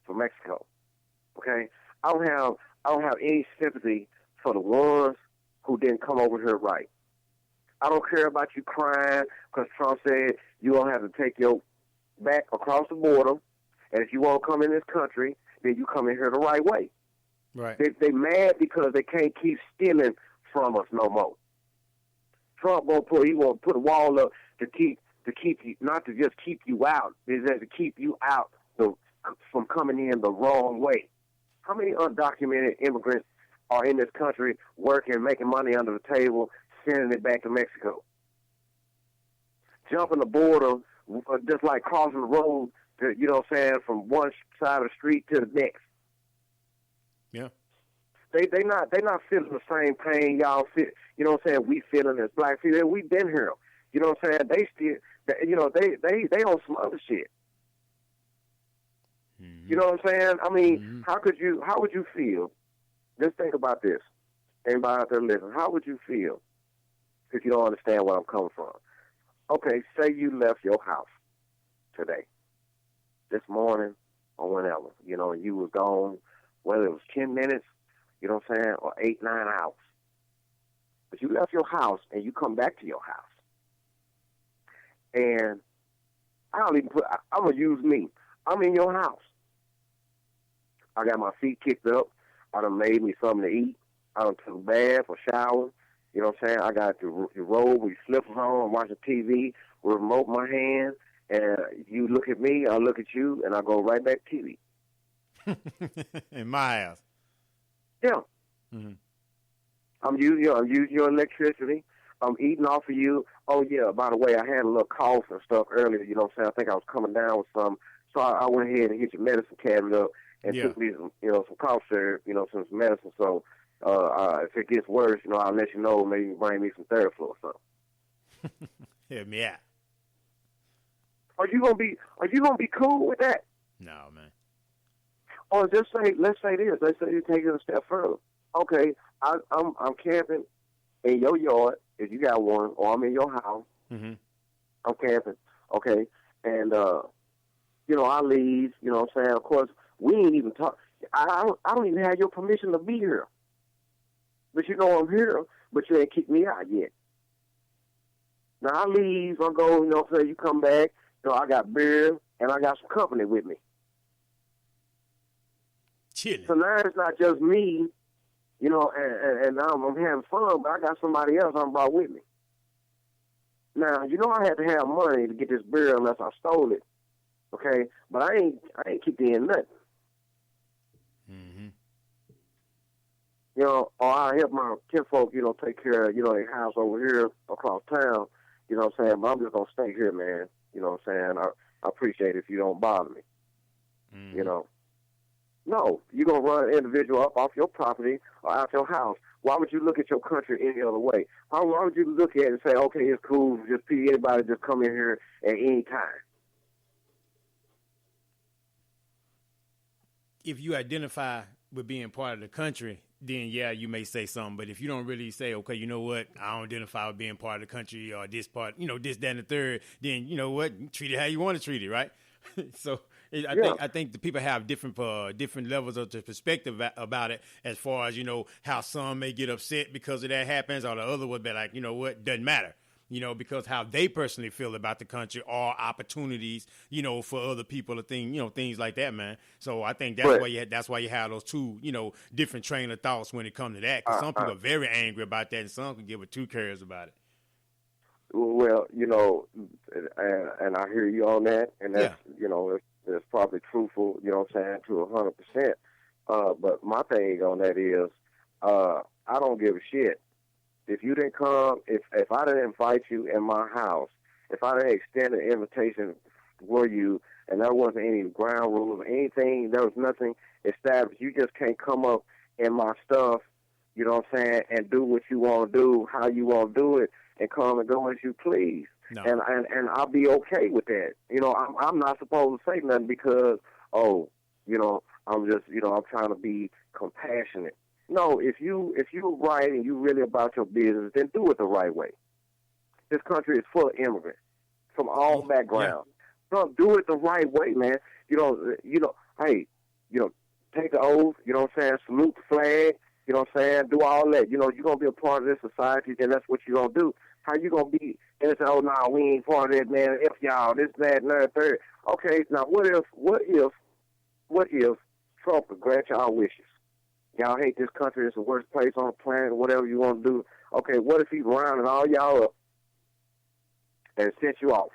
for Mexico. Okay, I don't have any sympathy for the ones who didn't come over here right. I don't care about you crying because Trump said you don't have to take your back across the border, and if you want to come in this country, then you come in here the right way. Right. They mad because they can't keep stealing from us no more. Trump won't put a wall up to keep you, not to just keep you out, is that to keep you out from coming in the wrong way. How many undocumented immigrants are in this country working, making money under the table, sending it back to Mexico? Jumping the border, just like crossing the road, to, you know what I'm saying, from one side of the street to the next. Yeah. They not feeling the same pain y'all feel. You know what I'm saying? We feeling as black people. We've been here. You know what I'm saying? They still, you know, they on some other shit. Mm-hmm. You know what I'm saying? I mean, how would you feel? Just think about this. Anybody out there listening, how would you feel if you don't understand where I'm coming from? Okay, say you left your house today, this morning, or whenever, you know, and you was gone, whether it was 10 minutes, you know what I'm saying, or 8, 9 hours. But you left your house and you come back to your house. And I'm going to use me. I'm in your house. I got my feet kicked up. I done made me something to eat. I done took a bath or shower. You know what I'm saying? I got the robe with slippers on. I'm watching TV with a remote in my hand. And you look at me, I look at you, and I go right back to TV. In my house. Yeah. Mm-hmm. I'm using your electricity. I'm eating off of you. Oh, yeah, by the way, I had a little cough and stuff earlier. You know what I'm saying? I think I was coming down with some. So I went ahead and hit your medicine cabinet up and took me some, you know, some cough syrup, you know, some medicine. So if it gets worse, you know, I'll let you know. Maybe you bring me some Theraflu or something. Hear me out. Are you gonna be cool with that? No, man. Or just say, let's say this. Let's say you take it a step further. Okay, I'm camping in your yard if you got one, or I'm in your house. Mm-hmm. I'm camping. Okay, and you know, I leave. You know what I'm saying? Of course, we ain't even talk. I don't even have your permission to be here. But you know I'm here, but you ain't kicked me out yet. Now I leave. I go. You know what I'm saying? You come back. You know, I got beer and I got some company with me. Chilling. So now it's not just me, you know, and I'm having fun, but I got somebody else I'm brought with me. Now, you know I had to have money to get this beer unless I stole it, okay? But I ain't kicked in nothing. Mm-hmm. You know, or I help my kinfolk, you know, take care of, you know, their house over here across town, you know what I'm saying? But I'm just going to stay here, man. You know what I'm saying? I appreciate it if you don't bother me. Mm-hmm. You know? No, you're going to run an individual up off your property or out your house. Why would you look at your country any other way? Why would you look at it and say, okay, it's cool, just anybody just come in here at any time? If you identify with being part of the country, then yeah, you may say something. But if you don't really say, okay, you know what, I don't identify with being part of the country or this part, you know, this, that, and the third, then you know what, treat it how you want to treat it, right? So I think the people have different levels of the perspective about it, as far as, you know, how some may get upset because of that happens, or the other would be like, you know what, doesn't matter. You know, because how they personally feel about the country or opportunities, you know, for other people or things like that, man. So I think that's why you have those two, you know, different train of thoughts when it comes to that. Because some people are very angry about that, and some can give a two cares about it. Well, you know, and I hear you on that, and that's, you know, it's probably truthful, you know what I'm saying, to 100%. But my thing on that is, I don't give a shit. If you didn't come, if I didn't invite you in my house, if I didn't extend an invitation for you, and there wasn't any ground rules, anything, there was nothing established, you just can't come up in my stuff, you know what I'm saying, and do what you want to do, how you want to do it, and come and go as you please. No. And I'll be okay with that. You know, I'm not supposed to say nothing because, oh, you know, I'm just, you know, I'm trying to be compassionate. No, if you're right and you really about your business, then do it the right way. This country is full of immigrants from all backgrounds. Yeah. So do it the right way, man. You know, hey, take the oath, you know what I'm saying, salute the flag, you know what I'm saying, do all that. You know, you're going to be a part of this society, then that's what you're going to do. How you going to be, and say, oh, no, we ain't part of that, man, F y'all, this, that, and that, third. Okay, now what if Trump could grant y'all wishes? Y'all hate this country, it's the worst place on the planet, whatever you want to do. Okay, what if he rounded all y'all up and sent you off?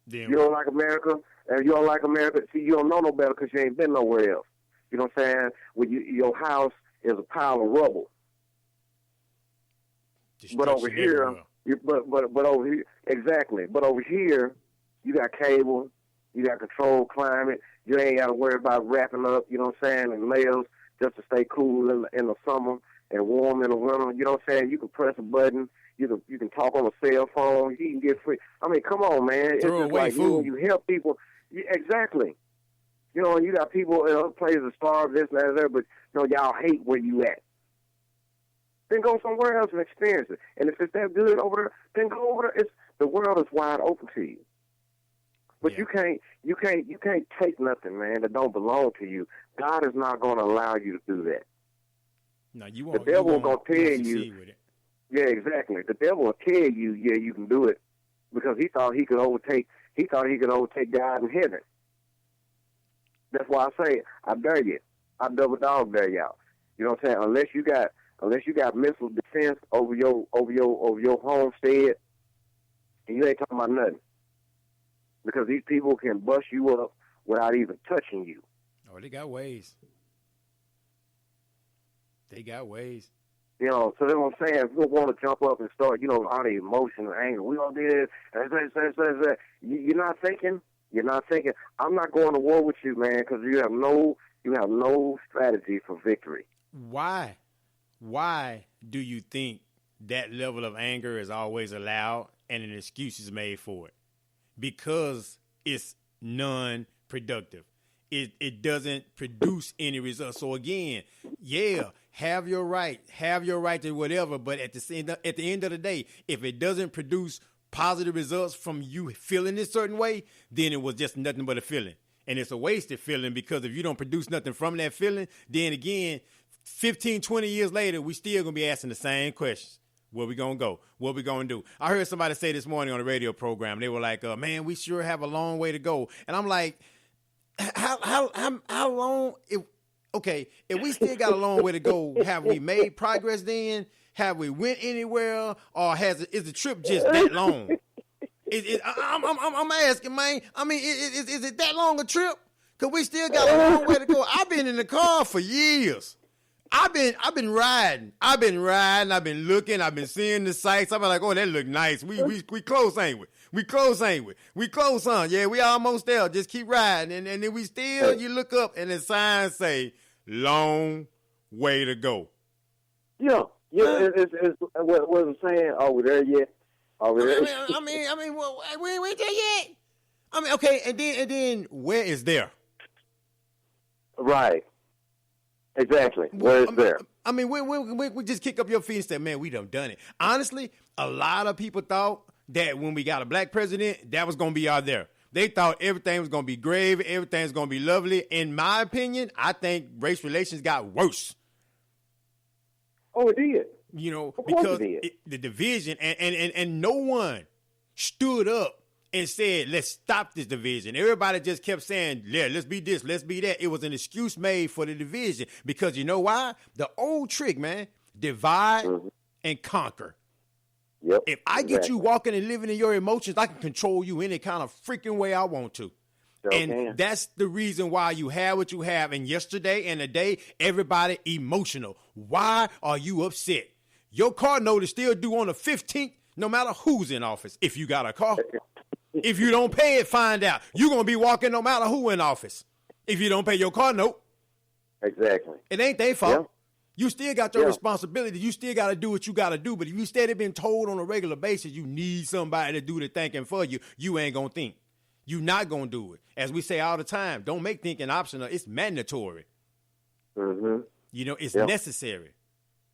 Then you don't like America, and you don't like America. See, you don't know no better because you ain't been nowhere else. You know what I'm saying? When your house is a pile of rubble. But over here, but over here, exactly. But over here, you got cable, you got controlled climate. You ain't got to worry about wrapping up, you know what I'm saying, in layers just to stay cool in the summer and warm in the winter. You know what I'm saying? You can press a button. You can talk on a cell phone. You can get free. I mean, come on, man. Throw it's just away like food. You help people. Exactly. You know, you got people in other places that starve, this and that, and that, but you know, y'all hate where you at. Then go somewhere else and experience it. And if it's that good over there, then go over there. The world is wide open to you. But you can't take nothing, man, that don't belong to you. God is not going to allow you to do that. No, you won't. The devil going to tell you. Yeah, exactly. The devil will tell you, yeah, you can do it, because he thought he could overtake. He thought he could overtake God in heaven. That's why I say, I dare you. I double dog dare y'all. You know what I'm saying? Unless you got missile defense over your homestead, and you ain't talking about nothing, because these people can bust you up without even touching you. Oh, they got ways. They got ways. You know, so that's what I'm saying. If you want to jump up and start, you know, all the emotion and anger, we gonna do this, and you're not thinking. You're not thinking. I'm not going to war with you, man, because you have no strategy for victory. Why do you think that level of anger is always allowed and an excuse is made for it? Because it's non-productive. It doesn't produce any results. So again, yeah, have your right to whatever, but at the end of the day, if it doesn't produce positive results from you feeling this certain way, then it was just nothing but a feeling. And it's a wasted feeling, because if you don't produce nothing from that feeling, then again, 15, 20 years later, we still going to be asking the same questions. Where we going to go? What we going to do? I heard somebody say this morning on a radio program, they were like, man, we sure have a long way to go. And I'm like, how long? If we still got a long way to go, have we made progress then? Have we went anywhere? Or is the trip just that long? I'm asking, man. I mean, is it that long a trip? Because we still got a long way to go. I've been in the car for years. I've been riding. I've been looking. I've been seeing the sights. I've been like, oh, that look nice. We close, ain't we? We close, ain't we? We close, son. Yeah, we almost there. Just keep riding. And then we still, you look up and the signs say, long way to go. Yeah. It's what was it saying? Are we there yet? Are we there? I mean, well, we ain't there yet. I mean, okay, and then where is there? Right. Exactly. Where is there? I mean, we just kick up your feet and say, man, we done it. Honestly, a lot of people thought that when we got a black president, that was going to be out there. They thought everything was going to be gravy, everything's going to be lovely. In my opinion, I think race relations got worse. Oh, it did. You know, because the division, and no one stood up and said, let's stop this division. Everybody just kept saying, yeah, let's be this, let's be that. It was an excuse made for the division, because you know why? The old trick, man, divide and conquer. Yep. If I get you walking and living in your emotions, I can control you any kind of freaking way I want to. And that's the reason why you have what you have. And yesterday and today, everybody emotional. Why are you upset? Your car note is still due on the 15th, no matter who's in office. If you got a car, if you don't pay it, find out. You're going to be walking no matter who in office. If you don't pay your car note. Exactly. It ain't their fault. Yeah. You still got your responsibility. You still got to do what you got to do. But if you steady been told on a regular basis you need somebody to do the thinking for you, you ain't going to think. You not going to do it. As we say all the time, don't make thinking optional. It's mandatory. Mm-hmm. You know, it's necessary.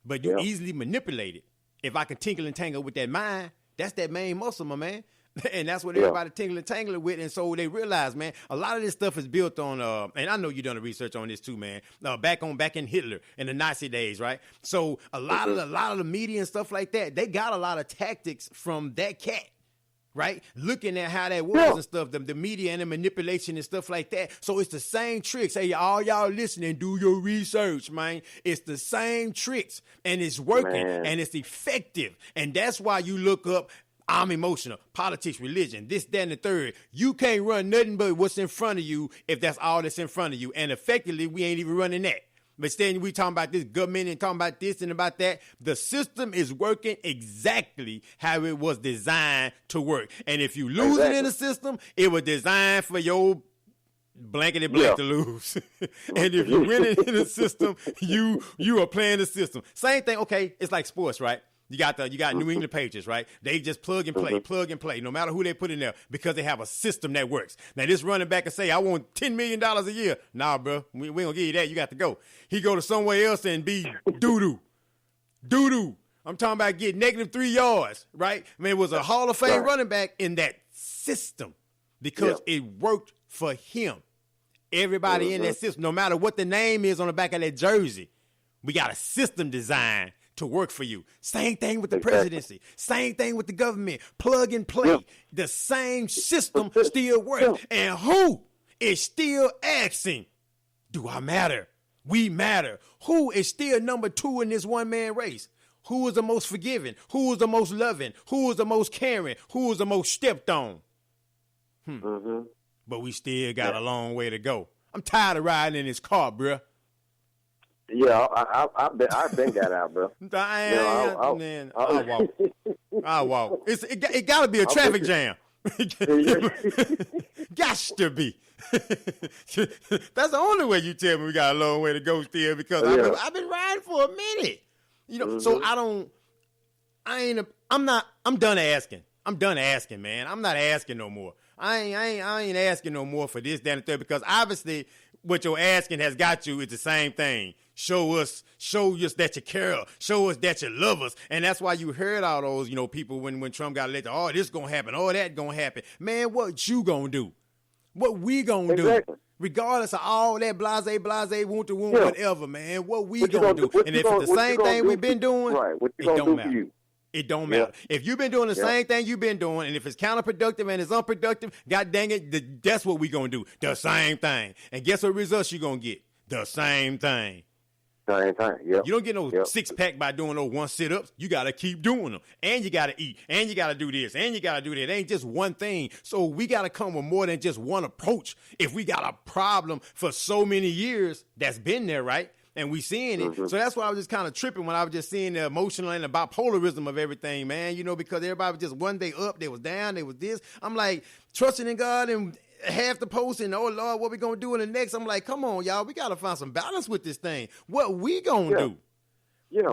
But you easily manipulate it. If I can tinkle and tangle with that mind, that's that main muscle, my man. And that's what everybody tangling with. And so they realize, man, a lot of this stuff is built on, and I know you done the research on this too, man. Back in Hitler in the Nazi days, right? So a lot of the media and stuff like that, they got a lot of tactics from that cat. Right? Looking at how that was and stuff, the media and the manipulation and stuff like that. So it's the same tricks. Hey, all y'all listening, do your research, man. It's the same tricks, and it's working, and it's effective. And that's why you look up, I'm emotional, politics, religion, this, that, and the third. You can't run nothing but what's in front of you if that's all that's in front of you. And effectively, we ain't even running that. But then we talking about this government and talking about this and about that. The system is working exactly how it was designed to work. And if you lose it in the system, it was designed for your blankety blank to lose. And if you win it in the system, you are playing the system. Same thing. Okay, it's like sports, right? You got New England Patriots, right? They just plug and play, no matter who they put in there, because they have a system that works. Now, this running back and say, I want $10 million a year. Nah, bro, we ain't gonna give you that. You got to go. He go to somewhere else and be doo-doo. Doo-doo. I'm talking about get -3 yards, right? I mean, it was a Hall of Fame running back in that system because it worked for him. Everybody in that system, no matter what the name is on the back of that jersey, we got a system designed to work for you. Same thing with the presidency. Same thing with the government. Plug and play. The same system still works. And who is still asking, do I matter? We matter. Who is still number 2 in this one-man race? Who is the most forgiving? Who is the most loving? Who is the most caring? Who is the most stepped on? But we still got a long way to go. I'm tired of riding in this car, bruh. Yeah, I've been got out, bro. I'll walk. I'll walk. It got to be a traffic jam. Gosh to be. That's the only way you tell me we got a long way to go still, because I've been riding for a minute. You know, so I'm done asking. I'm done asking, man. I'm not asking no more. I ain't asking no more for this, that, and the third, because obviously what you're asking has got you is the same thing. Show us that you care. Show us that you love us. And that's why you heard all those, people when Trump got elected, oh, this gonna happen, oh, that gonna happen. Man, what you gonna do? What we gonna do? Regardless of all that blase, want whatever, man. What we gonna do? And if it's the same thing we've been doing, it don't matter. It don't matter. If you've been doing the same thing you've been doing, and if it's counterproductive and it's unproductive, god dang it, that's what we gonna do. The same thing. And guess what results you gonna get? The same thing. Same thing, You don't get no six-pack by doing those 1 sit-ups. You got to keep doing them. And you got to eat. And you got to do this. And you got to do that. It ain't just one thing. So we got to come with more than just one approach. If we got a problem for so many years that's been there, right? And we seeing it. So that's why I was just kind of tripping when I was just seeing the emotional and the bipolarism of everything, man. Because everybody was just one day up, they was down, they was this. I'm like, trusting in God and half the post and, oh, Lord, what we going to do in the next? I'm like, come on, y'all. We got to find some balance with this thing. What we going to do?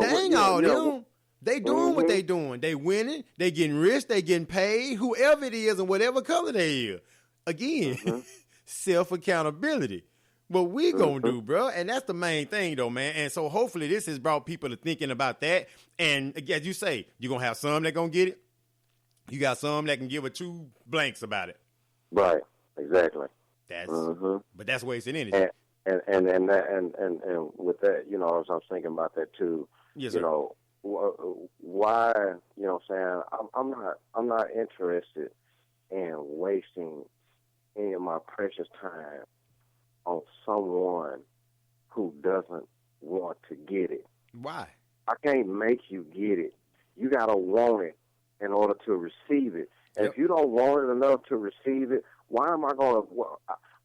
Dang all them. They doing what they doing. They winning. They getting rich. They getting paid. Whoever it is and whatever color they is. Again, self-accountability. What we going to do, bro? And that's the main thing, though, man. And so hopefully this has brought people to thinking about that. And as you say, you're going to have some that going to get it. You got some that can give a 2 blanks about it. Right. Exactly. That's but that's wasting energy. And with that, I was thinking about that too. Yes, sir. Why? Saying I'm not interested in wasting any of my precious time on someone who doesn't want to get it. Why? I can't make you get it. You gotta want it in order to receive it. And if you don't want it enough to receive it, why am I going to?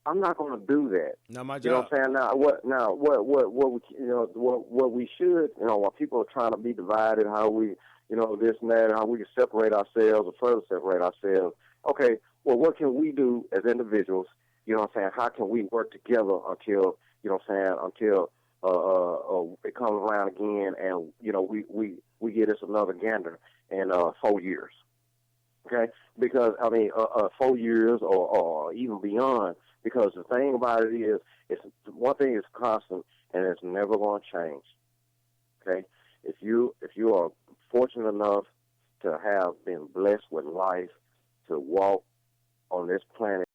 I'm not going to do that. Not my job. You know what I'm saying? What we should, while people are trying to be divided, how we, this and that, how we can separate ourselves or further separate ourselves. Okay, well, what can we do as individuals? You know what I'm saying? How can we work together until, until it comes around again and, we get us another gander in 4 years. Okay, because 4 years or even beyond. Because the thing about it is, it's one thing is constant and it's never going to change. Okay, if you are fortunate enough to have been blessed with life to walk on this planet